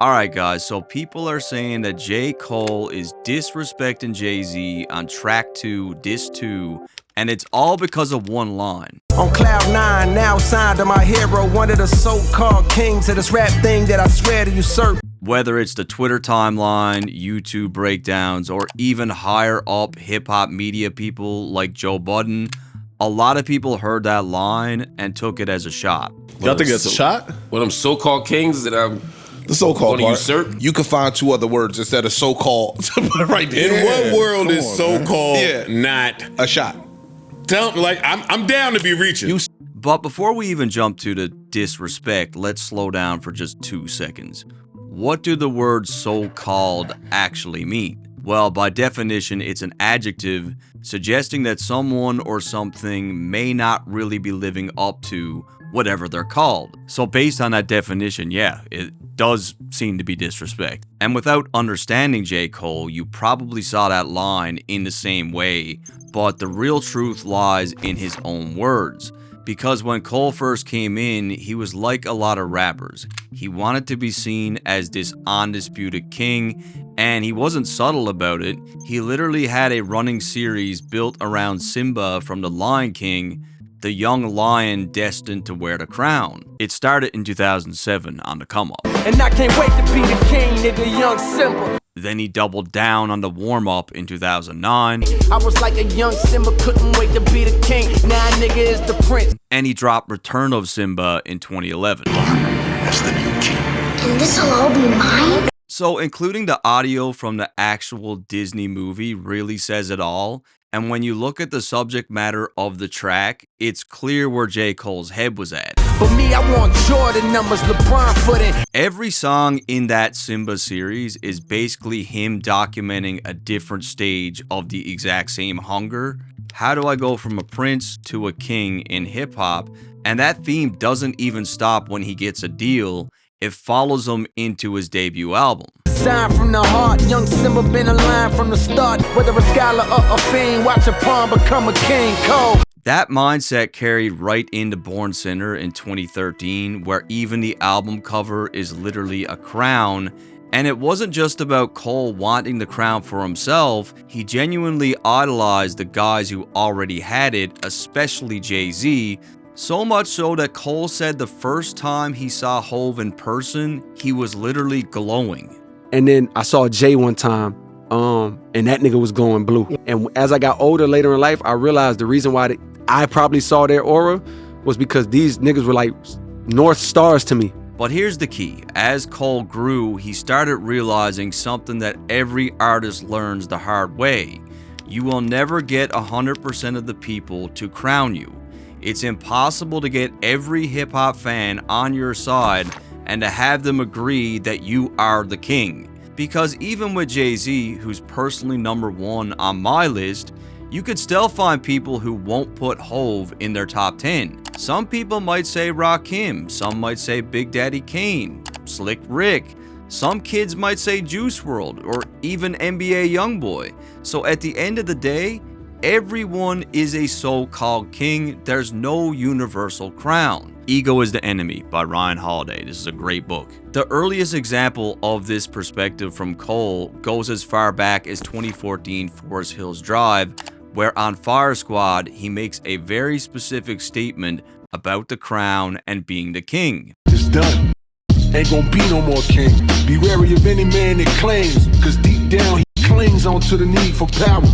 Alright guys, so people are saying that J. Cole is disrespecting Jay-Z on track 2, Diss 2, and it's all because of one line. On cloud 9, now signed to my hero, one of the so-called kings of this rap thing that I swear to usurp. Whether it's the Twitter timeline, YouTube breakdowns, or even higher up hip-hop media people like Joe Budden, a lot of people heard that line and took it as a shot. Y'all think it's a shot? One of them so-called kings that I'm The so-called gonna part. usurp. You can find two other words instead of so-called right there. In what world come is on, so-called Yeah. not? A shot. I'm down to be reaching. But before we even jump to the disrespect, let's slow down for just 2 seconds. What do the words so-called actually mean? Well, by definition, it's an adjective suggesting that someone or something may not really be living up to whatever they're called. So based on that definition, yeah, it does seem to be disrespect. And without understanding J. Cole, you probably saw that line in the same way, but the real truth lies in his own words. Because when Cole first came in, he was like a lot of rappers. He wanted to be seen as this undisputed king, and he wasn't subtle about it. He literally had a running series built around Simba from The Lion King, the young lion destined to wear the crown. It started in 2007 on the come up. And I can't wait to be the king, nigga, young Simba. Then he doubled down on the warm-up in 2009. I was like a young Simba, couldn't wait to be the king. Now nigga is the prince. And he dropped Return of Simba in 2011. That's the new king. And this'll all be mine? So including the audio from the actual Disney movie really says it all. And when you look at the subject matter of the track, it's clear where J. Cole's head was at. For me, I want Jordan numbers, LeBron footing. Every song in that Simba series is basically him documenting a different stage of the exact same hunger. How do I go from a prince to a king in hip hop? And that theme doesn't even stop when he gets a deal. It follows him into his debut album. Sign from the heart, young Simba been aligned from the start. Whether a scholar or a fiend, watch a pawn become a king. Cole. That mindset carried right into Born Sinner in 2013, where even the album cover is literally a crown. And it wasn't just about Cole wanting the crown for himself, he genuinely idolized the guys who already had it, especially Jay-Z. So much so that Cole said the first time he saw Hove in person, he was literally glowing. And then I saw Jay one time, and that nigga was glowing blue. And as I got older later in life, I realized the reason why I probably saw their aura was because these niggas were like North Stars to me. But here's the key. As Cole grew, he started realizing something that every artist learns the hard way. You will never get 100% of the people to crown you. It's impossible to get every hip-hop fan on your side and to have them agree that you are the king. Because even with Jay-Z, who's personally #1 on my list, you could still find people who won't put Hove in their top 10. Some people might say Rakim, some might say Big Daddy Kane, Slick Rick. Some kids might say Juice WRLD or even NBA Youngboy. So at the end of the day, everyone is a so-called king. There's no universal crown. Ego is the Enemy by Ryan Holiday. This is a great book. The earliest example of this perspective from Cole goes as far back as 2014 Forest Hills Drive, where on Fire Squad, he makes a very specific statement about the crown and being the king. It's done. Ain't gonna be no more king. Be wary of any man that claims, cause deep down he clings onto the need for power.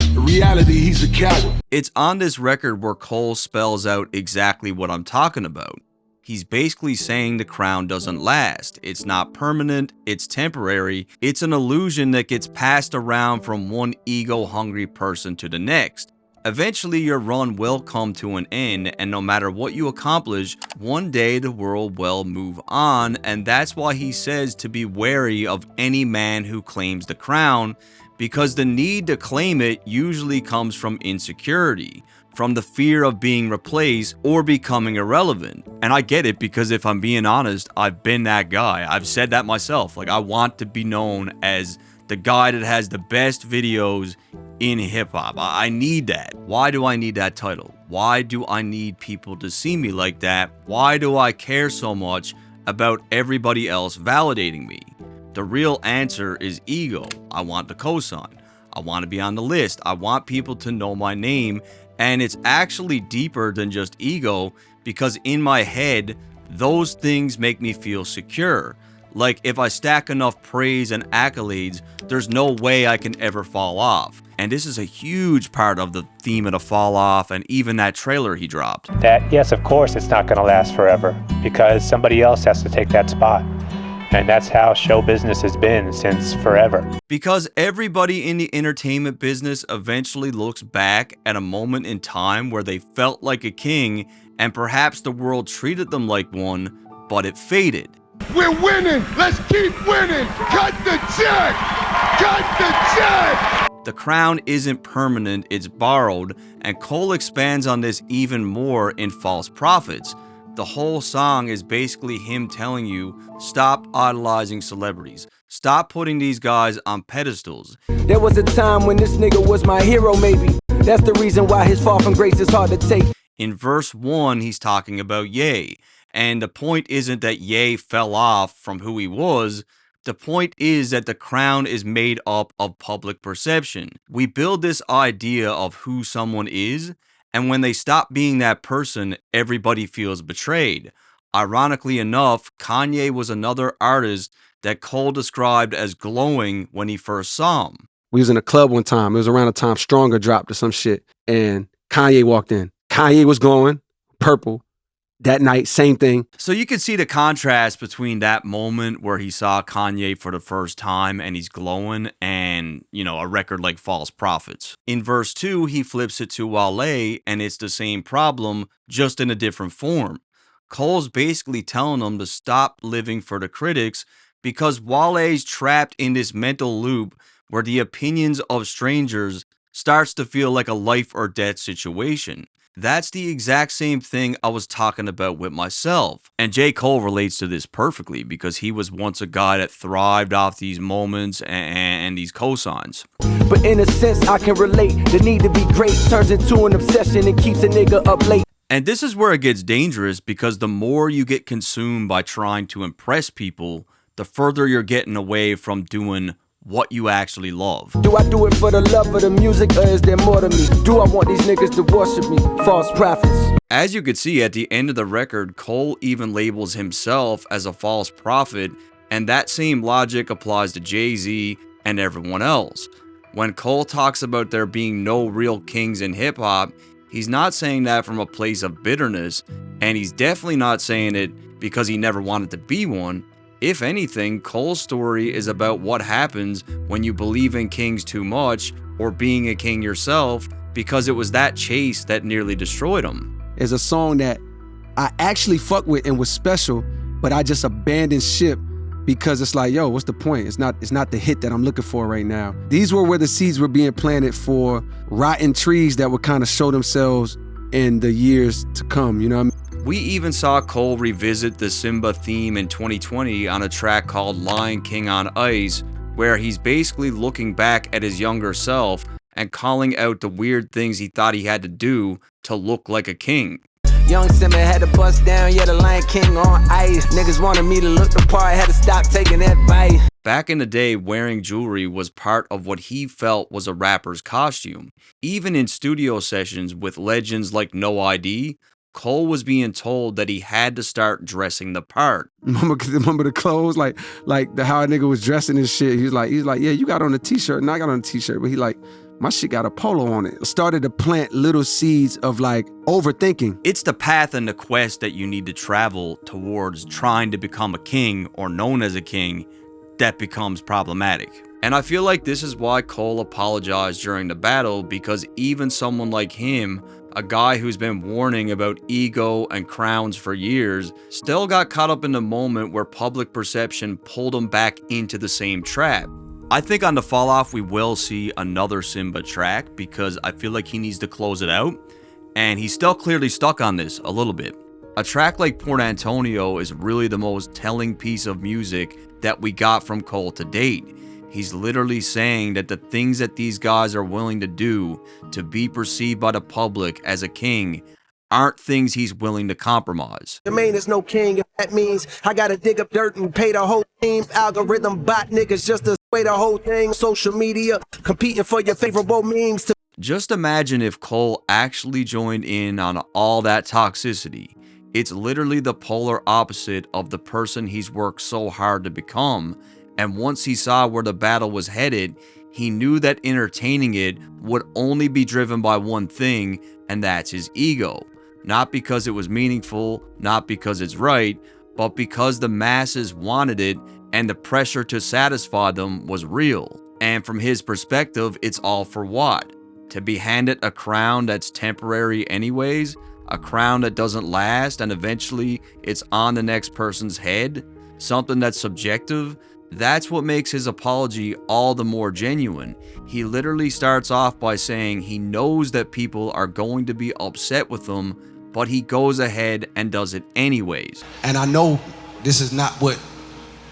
In reality, he's a coward. It's on this record where Cole spells out exactly what I'm talking about. He's basically saying the crown doesn't last. It's not permanent, it's temporary. It's an illusion that gets passed around from one ego-hungry person to the next. Eventually, your run will come to an end, and no matter what you accomplish, one day the world will move on, and that's why he says to be wary of any man who claims the crown, because the need to claim it usually comes from insecurity, from the fear of being replaced or becoming irrelevant. And I get it, because if I'm being honest, I've been that guy. I've said that myself. Like, I want to be known as the guy that has the best videos in hip-hop. I need that. Why do I need that title? Why do I need people to see me like that? Why do I care so much about everybody else validating me? The real answer is ego. I want the cosign. I want to be on the list. I want people to know my name. And it's actually deeper than just ego, because in my head, those things make me feel secure. Like if I stack enough praise and accolades, there's no way I can ever fall off. And this is a huge part of the theme of the fall off and even that trailer he dropped. That, yes, of course, it's not going to last forever because somebody else has to take that spot. And that's how show business has been since forever. Because everybody in the entertainment business eventually looks back at a moment in time where they felt like a king and perhaps the world treated them like one, but it faded. We're winning. Let's keep winning. Cut the check. Cut the check. The crown isn't permanent, it's borrowed, and Cole expands on this even more in False Prophets. The whole song is basically him telling you, stop idolizing celebrities. Stop putting these guys on pedestals. There was a time when this nigga was my hero, maybe. That's the reason why his fall from grace is hard to take. In verse 1, he's talking about Ye. And the point isn't that Ye fell off from who he was. The point is that the crown is made up of public perception. We build this idea of who someone is, and when they stop being that person, everybody feels betrayed. Ironically enough, Kanye was another artist that Cole described as glowing when he first saw him. We was in a club one time. It was around the time Stronger dropped or some shit. And Kanye walked in. Kanye was glowing, purple. That night, same thing. So you can see the contrast between that moment where he saw Kanye for the first time and he's glowing and, a record like False Prophets. In verse 2, he flips it to Wale and it's the same problem, just in a different form. Cole's basically telling him to stop living for the critics because Wale's trapped in this mental loop where the opinions of strangers starts to feel like a life or death situation. That's the exact same thing I was talking about with myself. And J.Cole relates to this perfectly because he was once a guy that thrived off these moments and these cosigns. But in a sense, I can relate. The need to be great turns into an obsession and keeps a nigga up late. And this is where it gets dangerous because the more you get consumed by trying to impress people, the further you're getting away from doing what you actually love. Do I do it for the love of the music or is there more to me? Do I want these niggas to worship me? False prophets. As you could see at the end of the record, Cole even labels himself as a false prophet, and that same logic applies to Jay-Z and everyone else. When Cole talks about there being no real kings in hip-hop, he's not saying that from a place of bitterness, and he's definitely not saying it because he never wanted to be one. If anything, Cole's story is about what happens when you believe in kings too much or being a king yourself, because it was that chase that nearly destroyed him. It's a song that I actually fuck with and was special, but I just abandoned ship because it's like, yo, what's the point? It's not the hit that I'm looking for right now. These were where the seeds were being planted for rotten trees that would kind of show themselves in the years to come, you know what I mean? We even saw Cole revisit the Simba theme in 2020 on a track called Lion King on Ice, where he's basically looking back at his younger self and calling out the weird things he thought he had to do to look like a king. Young Simba had to bust down, yeah, the Lion King on ice. Niggas wanted me to look the part, had to stop taking advice. Back in the day, wearing jewelry was part of what he felt was a rapper's costume. Even in studio sessions with legends like No ID, Cole was being told that he had to start dressing the part. Remember the clothes, like how a nigga was dressing and shit. He's like, yeah, you got on a t-shirt, and I got on a t-shirt, but he like, my shit got a polo on it. Started to plant little seeds of like overthinking. It's the path and the quest that you need to travel towards trying to become a king or known as a king that becomes problematic. And I feel like this is why Cole apologized during the battle, because even someone like him, a guy who's been warning about ego and crowns for years, still got caught up in the moment where public perception pulled him back into the same trap. I think on the fall off we will see another Simba track because I feel like he needs to close it out, and he's still clearly stuck on this a little bit. A track like Port Antonio is really the most telling piece of music that we got from Cole to date. He's literally saying that the things that these guys are willing to do to be perceived by the public as a king aren't things he's willing to compromise. The main is no king. That means I gotta dig up dirt and pay the whole team. Algorithm bot niggas just to sway the whole thing. Social media competing for your favorable memes. Just imagine if Cole actually joined in on all that toxicity. It's literally the polar opposite of the person he's worked so hard to become, and once he saw where the battle was headed, he knew that entertaining it would only be driven by one thing, and that's his ego. Not because it was meaningful, not because it's right, but because the masses wanted it and the pressure to satisfy them was real. And from his perspective, it's all for what? To be handed a crown that's temporary anyways? A crown that doesn't last and eventually it's on the next person's head? Something that's subjective? That's what makes his apology all the more genuine. He literally starts off by saying he knows that people are going to be upset with him, but he goes ahead and does it anyways. And I know this is not what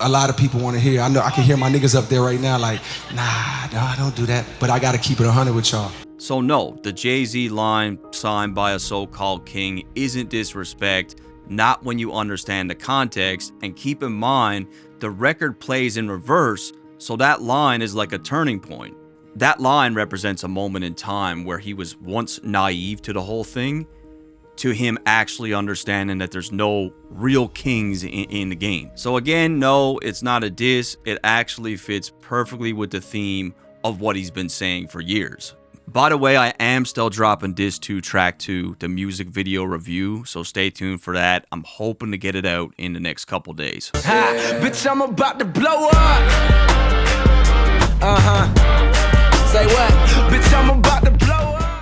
a lot of people want to hear. I know I can hear my niggas up there right now like, nah, don't do that. But I got to keep it 100 with y'all. So no, the Jay-Z line signed by a so-called king isn't disrespect, not when you understand the context, and keep in mind, the record plays in reverse, so that line is like a turning point. That line represents a moment in time where he was once naive to the whole thing, to him actually understanding that there's no real kings in the game. So again, no, it's not a diss, it actually fits perfectly with the theme of what he's been saying for years. By the way, I am still dropping Diss 2 Track 2, the music video review, so stay tuned for that. I'm hoping to get it out in the next couple days. Bitch, I'm about to blow up. Say what? Bitch, I'm about